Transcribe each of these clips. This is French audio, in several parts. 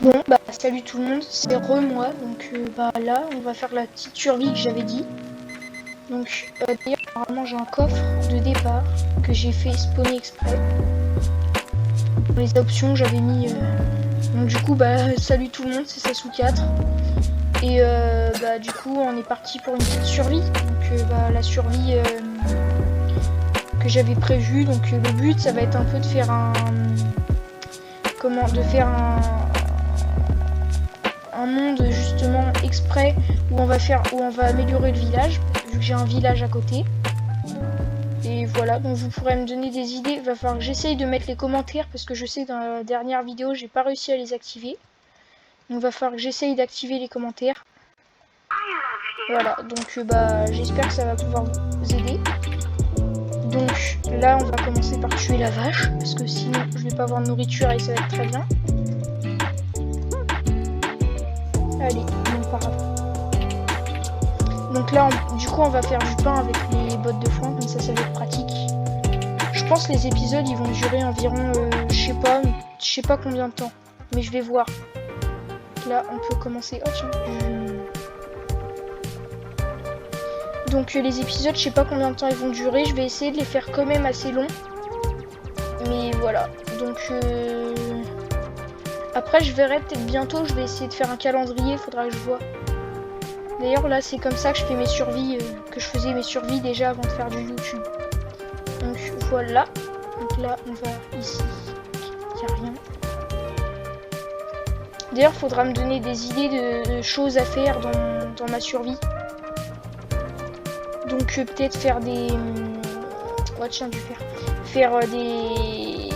Bon, bah salut tout le monde, c'est moi, donc bah là on va faire la petite survie que j'avais dit. Donc d'ailleurs apparemment j'ai un coffre de départ que j'ai fait spawner exprès. Dans les options j'avais mis... Donc du coup bah salut tout le monde, c'est Sasuke4. Et bah du coup on est parti pour une petite survie. Donc bah la survie que j'avais prévue, donc le but ça va être un peu de faire un... un monde justement exprès où on va améliorer le village vu que j'ai un village à côté. Et voilà, donc vous pourrez me donner des idées. Il va falloir que j'essaye de mettre les commentaires parce que je sais que dans la dernière vidéo j'ai pas réussi à les activer. Donc il va falloir que j'essaye d'activer les commentaires. Voilà, donc bah j'espère que ça va pouvoir vous aider. Donc là on va commencer par tuer la vache parce que sinon je vais pas avoir de nourriture et ça va être très bien. Allez, on part. Donc là, du coup, on va faire du pain avec les bottes de foin, comme ça va être pratique. Je pense que les épisodes, ils vont durer environ, je sais pas combien de temps, mais je vais voir. Là, on peut commencer. Oh tiens. Donc les épisodes, je sais pas combien de temps ils vont durer. Je vais essayer de les faire quand même assez longs. Mais voilà. Donc après, je verrai peut-être bientôt. Je vais essayer de faire un calendrier. Faudra que je vois. D'ailleurs là c'est comme ça que je fais mes survies, que je faisais mes survies déjà avant de faire du YouTube. Donc voilà, donc là on va ici, il n'y a rien. D'ailleurs faudra me donner des idées de choses à faire dans ma survie. Donc peut-être faire des... Ouais tiens, je vais faire des...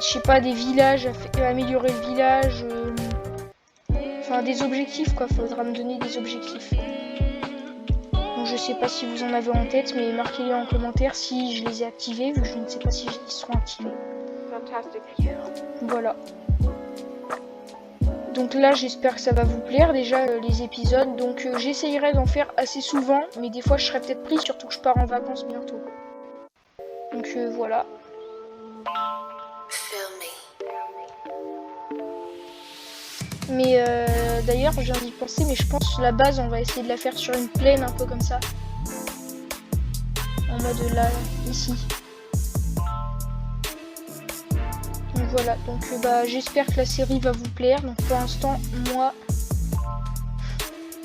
Je sais pas, des villages, améliorer le village... Enfin des objectifs quoi, faudra me donner des objectifs. Donc je sais pas si vous en avez en tête, mais marquez-les en commentaire si je les ai activés, vu que je ne sais pas si ils seront activés. Voilà. Donc là j'espère que ça va vous plaire déjà les épisodes. Donc j'essayerai d'en faire assez souvent, mais des fois je serai peut-être pris, surtout que je pars en vacances bientôt. Donc voilà. Mais d'ailleurs je viens d'y penser, mais je pense que la base on va essayer de la faire sur une plaine un peu comme ça. En mode là, ici. Donc voilà, donc bah j'espère que la série va vous plaire. Donc pour l'instant moi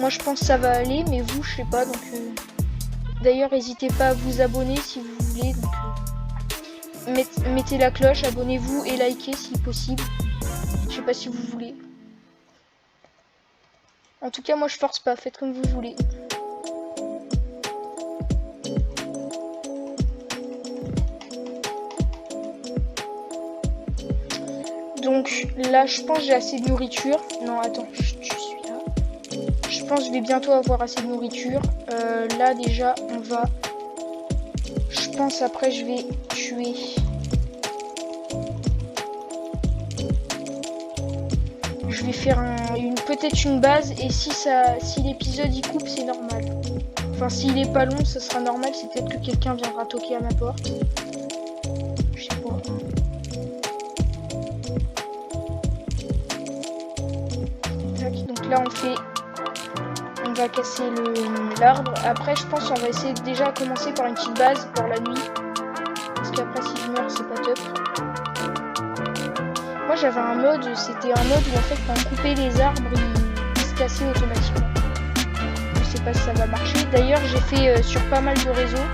je pense que ça va aller, mais vous je sais pas. Donc d'ailleurs n'hésitez pas à vous abonner si vous voulez. Donc mettez la cloche, abonnez-vous et likez si possible. Je sais pas si vous voulez. En tout cas moi je force pas, faites comme vous voulez. Donc là je pense que j'ai assez de nourriture. Non attends, je suis là. Je pense que je vais bientôt avoir assez de nourriture. Là déjà on va... Je pense après je vais tuer... Je vais faire peut-être une base et si l'épisode y coupe c'est normal. Enfin s'il est pas long ça sera normal, c'est peut-être que quelqu'un viendra toquer à ma porte. Je sais pas. Donc là on va casser l'arbre. Après je pense qu'on va essayer déjà commencer par une petite base pour la nuit. Parce qu'après si je meurs c'est pas top. Moi j'avais un mode, c'était un mode où en fait quand on coupait les arbres ils se cassaient automatiquement. Je sais pas si ça va marcher. D'ailleurs j'ai fait sur pas mal de réseaux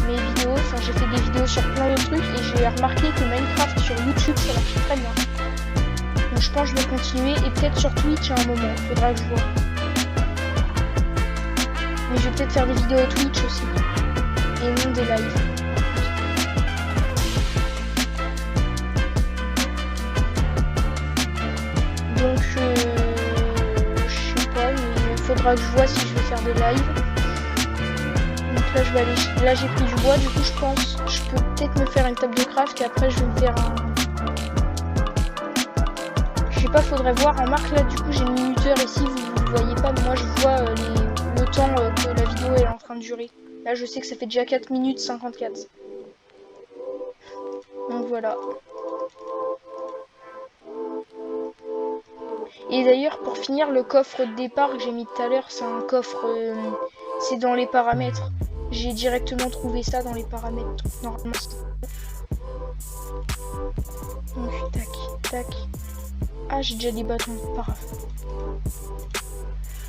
mes vidéos, enfin j'ai fait des vidéos sur plein de trucs et j'ai remarqué que Minecraft sur YouTube ça marchait très bien. Donc je pense que je vais continuer et peut-être sur Twitch à un moment, faudra que je vois. Mais je vais peut-être faire des vidéos Twitch aussi. Et non des lives. Donc je sais pas, mais il faudra que je vois si je vais faire des lives. Donc là je vais aller. Là j'ai pris du bois, du coup je pense je peux peut-être me faire une table de craft et après je vais me faire un. Je sais pas, faudrait voir. Remarque là du coup j'ai le minuteur ici, vous voyez pas, mais moi je vois le temps que la vidéo est en train de durer. Là je sais que ça fait déjà 4 minutes 54. Donc voilà. Et d'ailleurs, pour finir, le coffre de départ que j'ai mis tout à l'heure, c'est un coffre... c'est dans les paramètres. J'ai directement trouvé ça dans les paramètres. Donc, normalement, donc, tac, tac. Ah, j'ai déjà des bâtons, pas grave.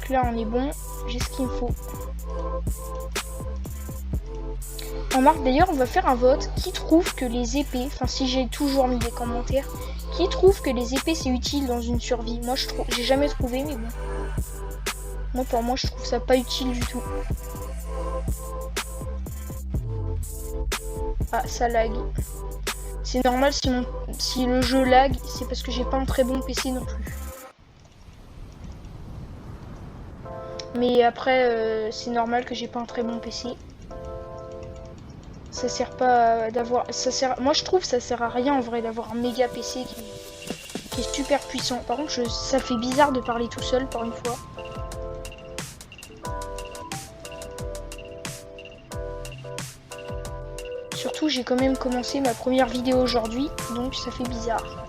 Donc là, on est bon. J'ai ce qu'il me faut. On marque d'ailleurs, on va faire un vote. Qui trouve que les épées, enfin si j'ai toujours mis des commentaires, qui trouve que les épées c'est utile dans une survie? Moi je trouve, j'ai jamais trouvé, mais bon. Moi pour moi je trouve ça pas utile du tout. Ah ça lag. C'est normal si le jeu lag, c'est parce que j'ai pas un très bon PC non plus. Mais après c'est normal que j'ai pas un très bon PC. Ça sert pas d'avoir, moi je trouve ça sert à rien en vrai d'avoir un méga PC qui est super puissant. Par contre ça fait bizarre de parler tout seul pour une fois. Surtout j'ai quand même commencé ma première vidéo aujourd'hui, donc ça fait bizarre.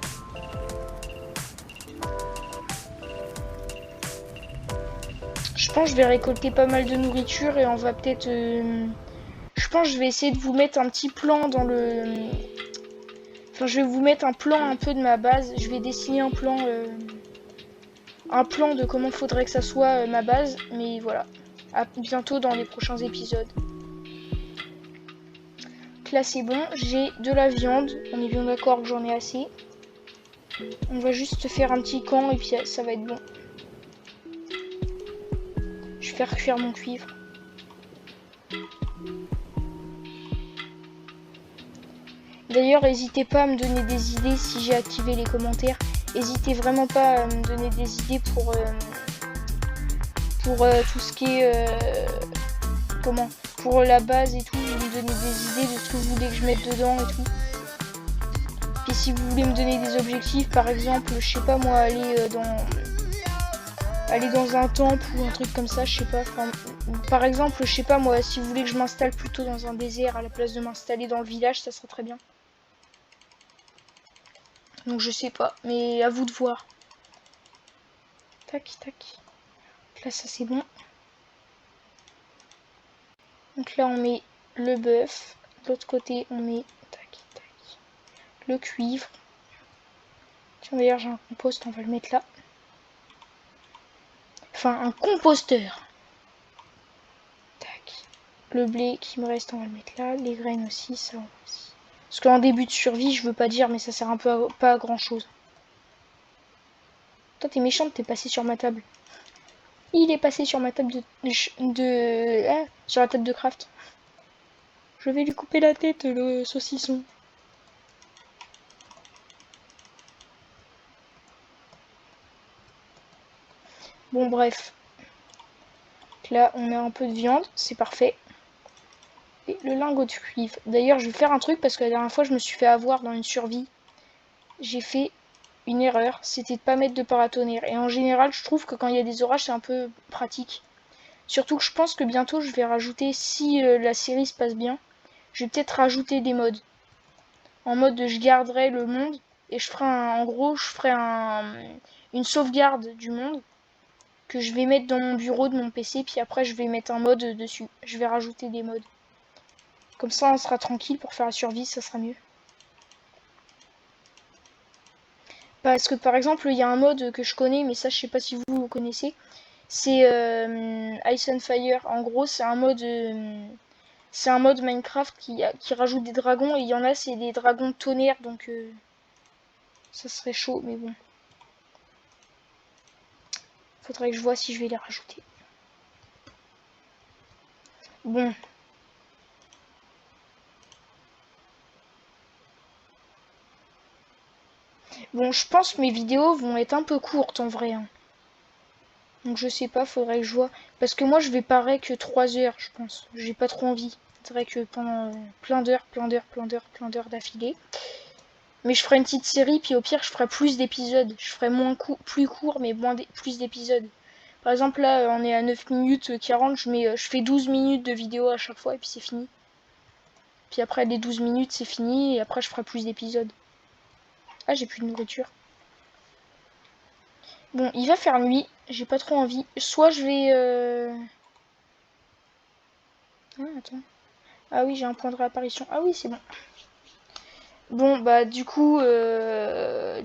Je pense que je vais récolter pas mal de nourriture et on va peut-être... je pense que je vais essayer de vous mettre un petit plan dans le... Enfin, je vais vous mettre un plan un peu de ma base. Je vais dessiner un plan de comment faudrait que ça soit ma base. Mais voilà, à bientôt dans les prochains épisodes. Donc là, c'est bon. J'ai de la viande. On est bien d'accord que j'en ai assez. On va juste faire un petit camp et puis ça va être bon. Je vais faire cuire mon cuivre. D'ailleurs, n'hésitez pas à me donner des idées si j'ai activé les commentaires. N'hésitez vraiment pas à me donner des idées pour tout ce qui est... pour la base et tout. Vous me donner des idées de ce que vous voulez que je mette dedans et tout. Puis si vous voulez me donner des objectifs, par exemple, je sais pas moi, aller dans un temple ou un truc comme ça, je sais pas. Enfin, par exemple, je sais pas moi, si vous voulez que je m'installe plutôt dans un désert à la place de m'installer dans le village, ça serait très bien. Donc je sais pas, mais à vous de voir. Tac, tac. Donc là, ça c'est bon. Donc là, on met le bœuf. De l'autre côté, on met tac, tac, le cuivre. Tiens, d'ailleurs, j'ai un compost, on va le mettre là. Enfin, un composteur. Tac. Le blé qui me reste, on va le mettre là. Les graines aussi, ça aussi. Parce qu'en début de survie, je veux pas dire, mais ça sert un peu pas à grand chose. Toi, t'es méchante, t'es passé sur ma table. Il est passé sur ma table sur la table de craft. Je vais lui couper la tête, le saucisson. Bon, bref. Donc là, on a un peu de viande, c'est parfait. Et le lingot de cuivre. D'ailleurs, je vais faire un truc parce que la dernière fois, je me suis fait avoir dans une survie. J'ai fait une erreur, c'était de pas mettre de paratonnerre. Et en général, je trouve que quand il y a des orages, c'est un peu pratique. Surtout que je pense que bientôt, je vais rajouter, si la série se passe bien, je vais peut-être rajouter des modes. En mode je garderai le monde et je ferai en gros, je ferai une sauvegarde du monde que je vais mettre dans mon bureau de mon PC, puis après je vais mettre un mode dessus. Je vais rajouter des modes. Comme ça, on sera tranquille pour faire la survie, ça sera mieux. Parce que par exemple, il y a un mode que je connais, mais ça, je sais pas si vous connaissez. C'est Ice and Fire. En gros, c'est un mode Minecraft qui rajoute des dragons et il y en a, c'est des dragons de tonnerre, donc ça serait chaud, mais bon. Faudrait que je vois si je vais les rajouter. Bon. Bon, je pense que mes vidéos vont être un peu courtes en vrai. Hein. Donc je sais pas, faudrait que je vois. Parce que moi je vais parer que 3 heures, je pense. J'ai pas trop envie. C'est vrai que pendant plein d'heures d'affilée. Mais je ferai une petite série, puis au pire je ferai plus d'épisodes. Je ferai plus court, mais plus d'épisodes. Par exemple là, on est à 9 minutes 40, je fais 12 minutes de vidéo à chaque fois et puis c'est fini. Puis après les 12 minutes c'est fini et après je ferai plus d'épisodes. Ah, j'ai plus de nourriture. Bon, il va faire nuit. J'ai pas trop envie. Soit je vais... Ah, attends. Ah oui, j'ai un point de réapparition. Ah oui, c'est bon. Bon, bah du coup, on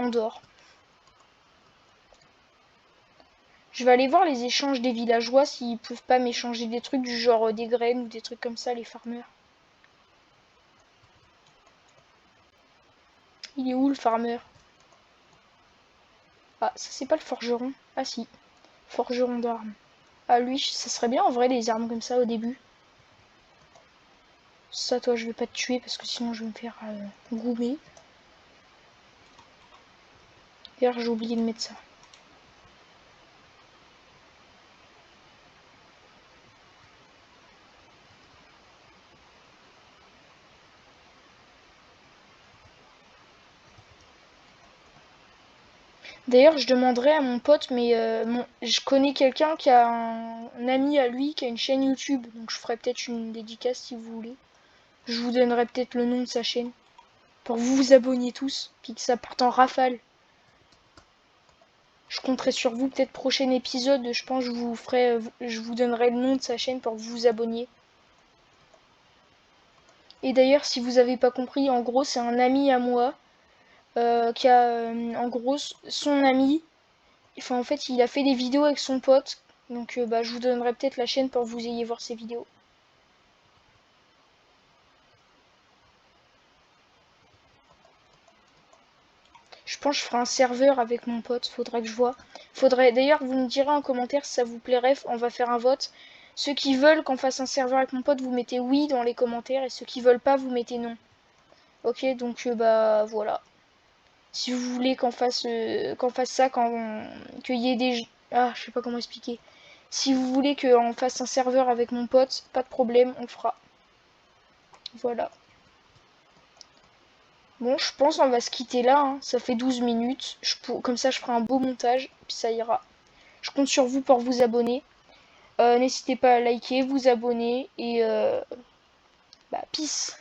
dort. Je vais aller voir les échanges des villageois s'ils peuvent pas m'échanger des trucs du genre des graines ou des trucs comme ça, les farmers. Il est où le farmer? Ah, ça c'est pas le forgeron. Ah si, forgeron d'armes. Ah lui, ça serait bien en vrai les armes comme ça au début. Ça toi je vais pas te tuer parce que sinon je vais me faire goumer. D'ailleurs j'ai oublié de mettre ça. D'ailleurs je demanderai à mon pote, mais je connais quelqu'un qui a un ami à lui qui a une chaîne YouTube. Donc je ferai peut-être une dédicace si vous voulez. Je vous donnerai peut-être le nom de sa chaîne. Pour que vous vous abonniez tous. Puis que ça parte en rafale. Je compterai sur vous, peut-être prochain épisode, je pense que je vous donnerai le nom de sa chaîne pour que vous vous abonniez. Et d'ailleurs, si vous avez pas compris, en gros, c'est un ami à moi qui a, en gros, son ami. Enfin, en fait, il a fait des vidéos avec son pote. Donc, bah, je vous donnerai peut-être la chaîne pour que vous ayez voir ses vidéos. Je pense que je ferai un serveur avec mon pote, faudrait que je vois. Faudrait, d'ailleurs, vous me direz en commentaire si ça vous plairait, on va faire un vote. Ceux qui veulent qu'on fasse un serveur avec mon pote, vous mettez oui dans les commentaires, et ceux qui veulent pas, vous mettez non. Ok, donc bah voilà. Si vous voulez qu'on fasse ça, qu'il y ait des... Ah, je sais pas comment expliquer. Si vous voulez qu'on fasse un serveur avec mon pote, pas de problème, on le fera. Voilà. Bon, je pense qu'on va se quitter là, hein. Ça fait 12 minutes. Comme ça, je ferai un beau montage, puis ça ira. Je compte sur vous pour vous abonner. N'hésitez pas à liker, vous abonner, et bah, peace.